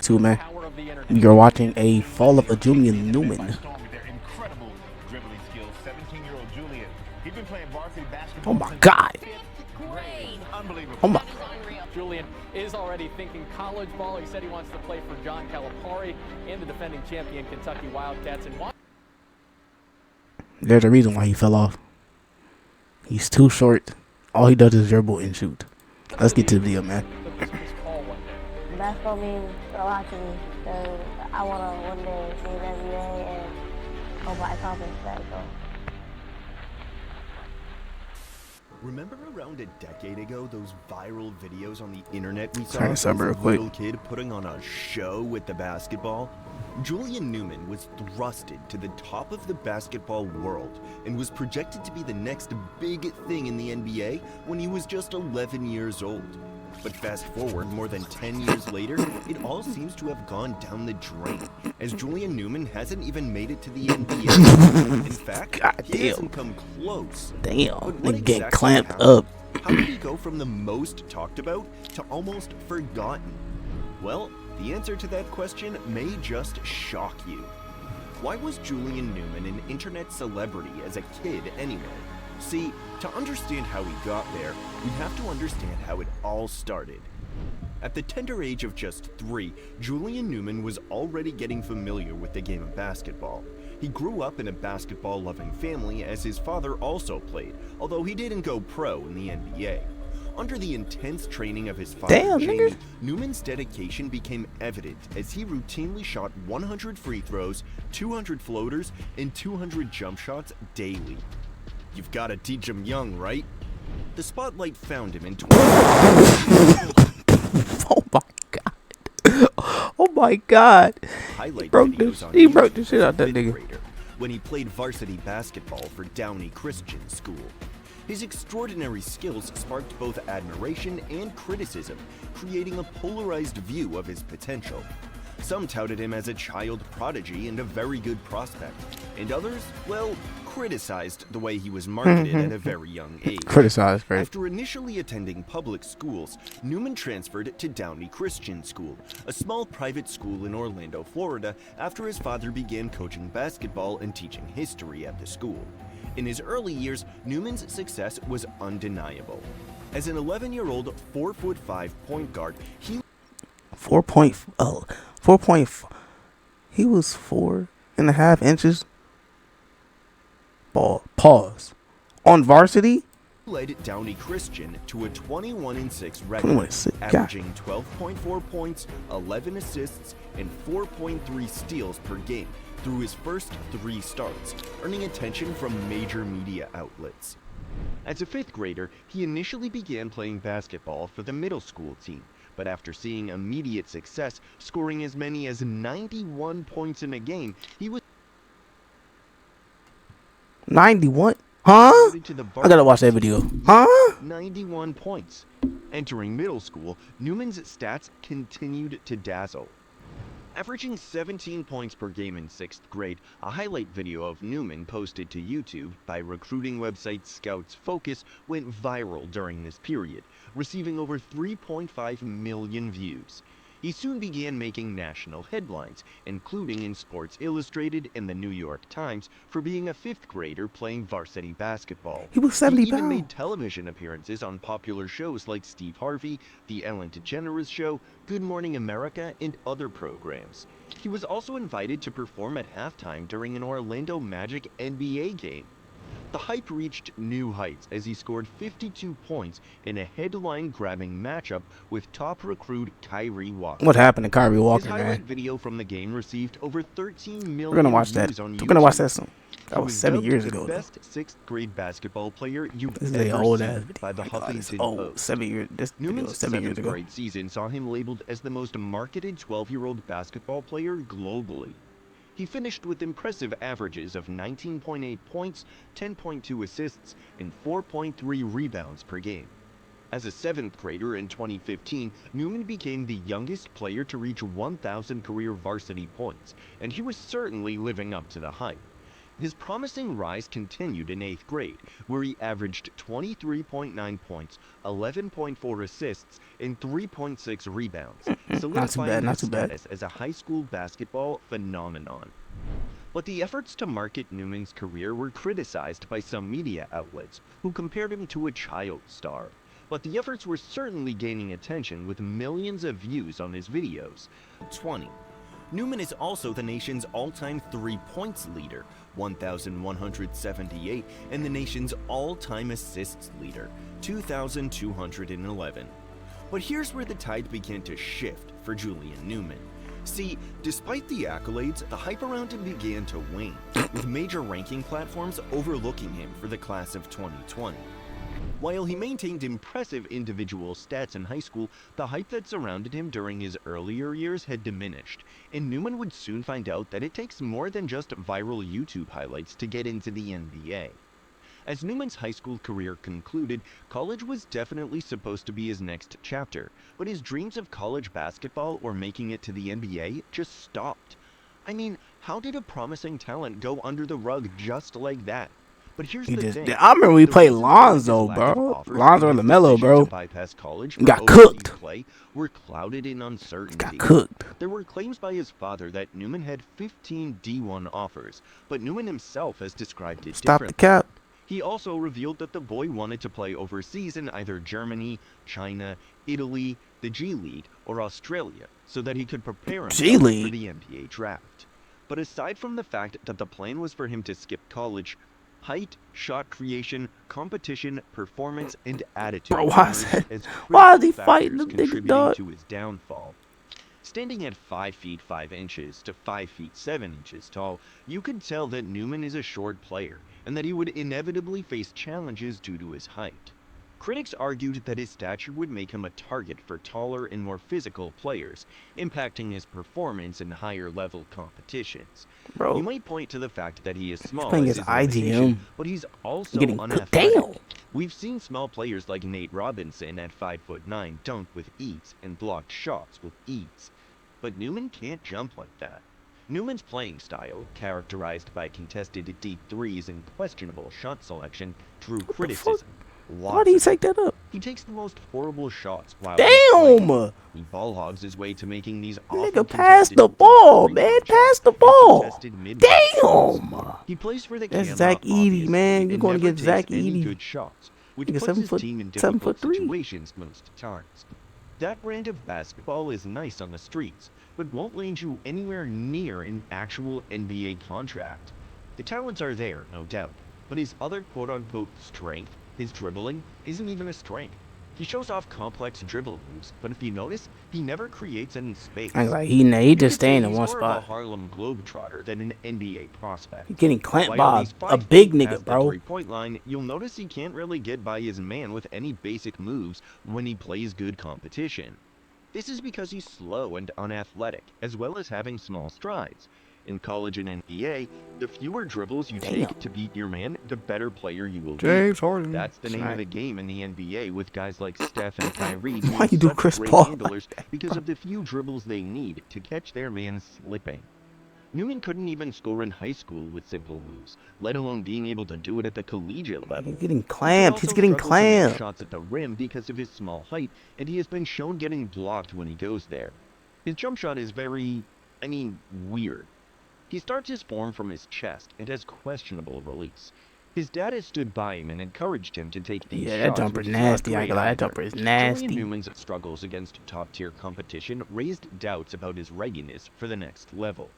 YouTube, man. You're watching a fall of a Julian Newman. Oh my God! Oh my! Julian is already thinking college ball. He said he wants to play for John Calipari and the defending champion Kentucky Wildcats. And there's a reason why he fell off. He's too short. All he does is dribble and shoot. Let's get to the video, man. Basketball means a lot to me because I want to one day see an NBA and hope I accomplish that goal. Remember around a decade ago those viral videos on the internet we saw of a little kid putting on a show with the basketball? Julian Newman was thrusted to the top of the basketball world and was projected to be the next big thing in the NBA when he was just 11 years old. But fast forward more than 10 years later, it all seems to have gone down the drain, as Julian Newman hasn't even made it to the NBA. In fact, he hasn't come close. Damn, they get clamped up. How did he go from the most talked about to almost forgotten? Well, the answer to that question may just shock you. Why was Julian Newman an internet celebrity as a kid anyway? See, to understand how he got there, we have to understand how it all started. At the tender age of just 3, Julian Newman was already getting familiar with the game of basketball. He grew up in a basketball-loving family as his father also played, although he didn't go pro in the NBA. Under the intense training of his father, Jamie, Newman's dedication became evident as he routinely shot 100 free throws, 200 floaters, and 200 jump shots daily. You've got to teach him young, right? The spotlight found him in 20. Oh my God! Oh my God! He broke the shit out that nigga. When he played varsity basketball for Downey Christian School. His extraordinary skills sparked both admiration and criticism, creating a polarized view of his potential. Some touted him as a child prodigy and a very good prospect, and others, well, criticized the way he was marketed at a very young age. Criticized, right? After initially attending public schools, Newman transferred to Downey Christian School, a small private school in Orlando, Florida, after his father began coaching basketball and teaching history at the school. In his early years, Newman's success was undeniable. As an 11-year-old, 4'5" point guard, he 4.4. He was 4.5 inches. Pause. On varsity, led Downey Christian to a 21-6 record, averaging 12.4 points, 11 assists, and 4.3 steals per game through his first 3 starts, earning attention from major media outlets. As a 5th grader, he initially began playing basketball for the middle school team, but after seeing immediate success, scoring as many as 91 points in a game, he was 91? Huh? I gotta watch that video. Huh? 91 points. Entering middle school, Newman's stats continued to dazzle. Averaging 17 points per game in 6th grade, a highlight video of Newman posted to YouTube by recruiting website Scouts Focus went viral during this period, receiving over 3.5 million views. He soon began making national headlines, including in Sports Illustrated and the New York Times, for being a 5th grader playing varsity basketball. He was 70 He even pounds. made television appearances on popular shows like Steve Harvey, The Ellen DeGeneres Show, Good Morning America, and other programs. He was also invited to perform at halftime during an Orlando Magic NBA game. The hype reached new heights as he scored 52 points in a headline-grabbing matchup with top recruit Kyrie Walker. What happened to Kyrie Walker, His highlight man? video from the game received over 13 million We're gonna watch that. views on YouTube. We're gonna watch that soon. That He was 7 years dubbed ago. the best 6th grade basketball player you've This is an ever old seen ass video. by the Oh my God, it's Huffington old. Post. 7 years. This video Newman's was 7 years 7th ago. grade season saw him labeled as the most marketed 12-year-old basketball player globally. He finished with impressive averages of 19.8 points, 10.2 assists, and 4.3 rebounds per game. As a 7th grader in 2015, Newman became the youngest player to reach 1,000 career varsity points, and he was certainly living up to the hype. His promising rise continued in 8th grade, where he averaged 23.9 points, 11.4 assists, and 3.6 rebounds, solidifying his status as a high school basketball phenomenon. But the efforts to market Newman's career were criticized by some media outlets, who compared him to a child star. But the efforts were certainly gaining attention with millions of views on his videos. 20. Newman is also the nation's all-time 3-points leader, 1,178, and the nation's all-time assists leader, 2,211. But here's where the tide began to shift for Julian Newman. See, despite the accolades, the hype around him began to wane, with major ranking platforms overlooking him for the class of 2020. While he maintained impressive individual stats in high school, the hype that surrounded him during his earlier years had diminished, and Newman would soon find out that it takes more than just viral YouTube highlights to get into the NBA. As Newman's high school career concluded, college was definitely supposed to be his next chapter, but his dreams of college basketball or making it to the NBA just stopped. I mean, how did a promising talent go under the rug just like that? But here's the thing. I remember we played Lonzo, bro. Lonzo and LaMelo, bro. Bypass college got cooked. Play were clouded in uncertainty. Got cooked. There were claims by his father that Newman had 15 D1 offers, but Newman himself has described it differently. Stop the cap. He also revealed that the boy wanted to play overseas in either Germany, China, Italy, the G League, or Australia, so that he could prepare himself for the NBA draft. But aside from the fact that the plan was for him to skip college, height, shot creation, competition, performance, and attitude. Bro, why is he fighting the nigga, dog? To his downfall. Standing at 5 feet 5 inches to 5 feet 7 inches tall, you could tell that Newman is a short player, and that he would inevitably face challenges due to his height. Critics argued that his stature would make him a target for taller and more physical players, impacting his performance in higher-level competitions. Bro, you might point to the fact that he is small, playing his IGM, but he's also getting unathletic. damn. We've seen small players like Nate Robinson at 5'9" dunk with ease and block shots with ease. But Newman can't jump like that. Newman's playing style, characterized by contested deep threes and questionable shot selection, drew criticism. Why did he take that up? He takes the most horrible shots while damn! He ball hogs his way to making these nigga, pass the ball, man. Pass the ball. Damn! He plays for the That's Zach Edey, man. You're going to get Zach Edey. Good shots, which puts his team in difficult situations most times. That brand of basketball is nice on the streets, but won't land you anywhere near an actual NBA contract. The talents are there, no doubt, but his other quote-unquote strength, his dribbling, isn't even a strength. He shows off complex dribble moves, but if you notice, he never creates any space. I was like, he just staying in one He's more spot. of a Harlem Globetrotter than an NBA prospect. He's getting clamped by a big nigga, bro. The three-point line, you'll notice he can't really get by his man with any basic moves when he plays good competition. This is because he's slow and unathletic, as well as having small strides. In college and NBA, the fewer dribbles you take to beat your man, the better player you will be. James Harden. That's the name of the game in the NBA, with guys like Steph and Kyrie Why you do Chris Paul handlers because of the few dribbles they need to catch their man slipping. Newman couldn't even score in high school with simple moves, let alone being able to do it at the collegiate level. He's getting clamped. He's getting clamped. Shots at the rim because of his small height, and he has been shown getting blocked when he goes there. His jump shot is very, weird. He starts his form from his chest and has questionable release. His dad has stood by him and encouraged him to take these shots. Yeah, that jumper is nasty. I ain't gonna lie, that jumper is nasty. Julian Newman's struggles against top-tier competition raised doubts about his readiness for the next level.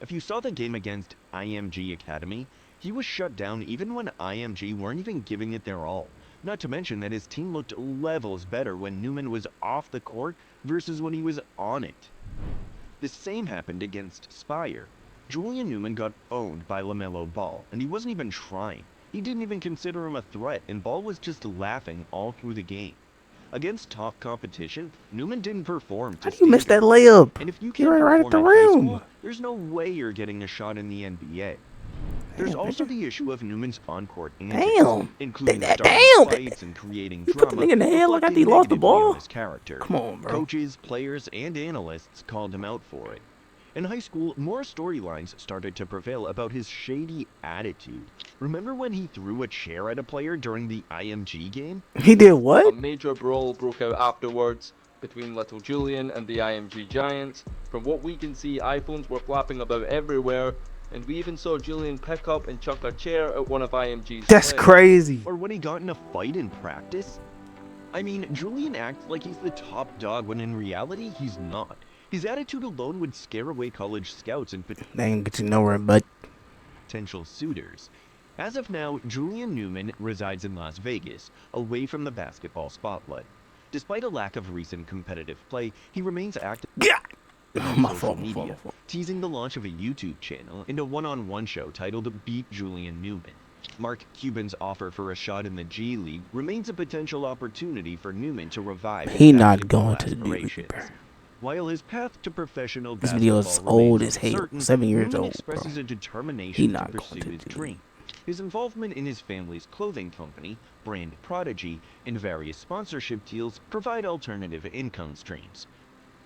If you saw the game against IMG Academy, he was shut down even when IMG weren't even giving it their all. Not to mention that his team looked levels better when Newman was off the court versus when he was on it. The same happened against Spire. Julian Newman got owned by LaMelo Ball, and he wasn't even trying. He didn't even consider him a threat, and Ball was just laughing all through the game. Against top competition, Newman didn't perform to How do you miss that layup? And if you can't right at the perform in high rim. school, there's no way you're getting a shot in the NBA. There's also the issue of Newman's on-court antics, including starting fights and creating He put the nigga in the head like after he lost the ball. His character. Come on, bro. Coaches, players, and analysts called him out for it. In high school, more storylines started to prevail about his shady attitude. Remember when he threw a chair at a player during the IMG game? He did A what? major brawl broke out afterwards between little Julian and the IMG Giants. From what we can see, iPhones were flapping about everywhere, and we even saw Julian pick up and chuck a chair at one of IMG's That's players. crazy. Or when he got in a fight in practice? I mean, Julian acts like he's the top dog when in reality he's not. His attitude alone would scare away college scouts and They ain't get you nowhere, but potential suitors. As of now, Julian Newman resides in Las Vegas, away from the basketball spotlight. Despite a lack of recent competitive play, he remains active yeah. on My social fault, my media, fault, my fault. teasing the launch of a YouTube channel and a one-on-one show titled Beat Julian Newman. Mark Cuban's offer for a shot in the G League remains a potential opportunity for Newman to revive his He not basketball going to the G League, aspirations. bro. While his path to professional This video is basketball old remains as hell. uncertain, 7 years Newman old, expresses bro. a determination He to not going pursue to his the dream. His involvement in his family's clothing company, Brand Prodigy, and various sponsorship deals provide alternative income streams.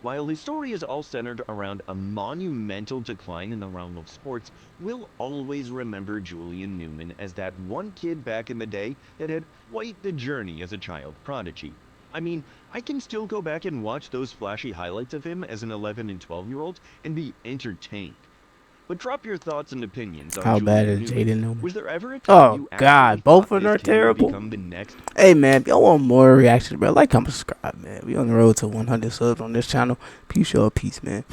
While his story is all centered around a monumental decline in the realm of sports, we'll always remember Julian Newman as that one kid back in the day that had quite the journey as a child prodigy. I mean, I can still go back and watch those flashy highlights of him as an 11 and 12-year-old and be entertained. But drop your thoughts and opinions on How bad Julian is Jaden Newman? Was there ever a time Oh, you God, actually both thought of them this are kid would terrible. become the next Hey, man, if y'all want more reactions, bro, like, comment, subscribe, man. We on the road to 100 subs on this channel. Peace, y'all. Peace, man.